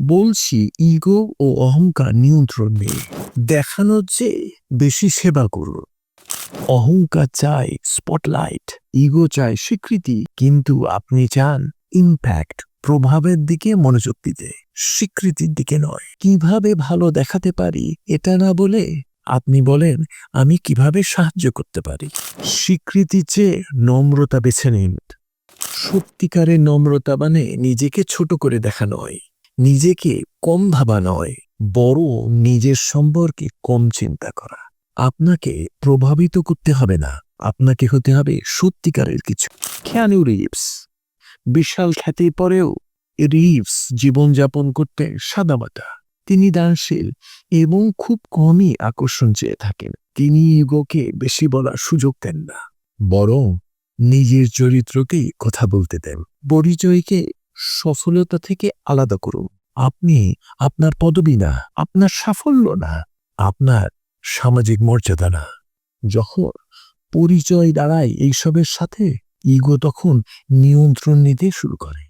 বলছি ইগো ও অহংকার নিয়ন্ত্রণ নেই। দেখানোর চেয়ে বেশি সেবা করুন। অহংকার চায় স্পটলাইট, ইগো চায় স্বীকৃতি, কিন্তু আপনি চান ইম্প্যাক্ট, প্রভাবের দিকে মনোযোগ দিতে, স্বীকৃতির দিকে নয়। কিভাবে ভালো দেখাতে পারি এটা না বলে আপনি বলেন আমি কিভাবে সাহায্য করতে পারি। স্বীকৃতি চেয়ে নম্রতা বেছে নিন। সত্যিকারের নম্রতা মানে নিজেকে ছোট করে দেখা নয়, নিজেকে কম ভাবা নয়, বড় নিজের সম্পর্কে কম চিন্তা করা। আপনাকে প্রভাবিত করতে হবে না, আপনাকে হতে হবে সত্যিকারের কিছু। কিয়ানু রিভস বিশাল খ্যাতির পরেও রিভস জীবনযাপন করতে সাদামাটা। তিনি দানশীল এবং খুব কমই আকর্ষণ চেয়ে থাকেন। তিনি ইগোকে বেশি বলার সুযোগ দেন না, বরং নিজের চরিত্রকেই কথা বলতে দেন। পরিচয়কে সফলতা থেকে আলাদা করুন। আপনি আপনার পদবি না, আপনার সাফল্য না, আপনার সামাজিক মর্যাদা না। যখন পরিচয় দাঁড়ায় এইসবের সাথে, ইগো তখন নিয়ন্ত্রণ নিতে শুরু করে।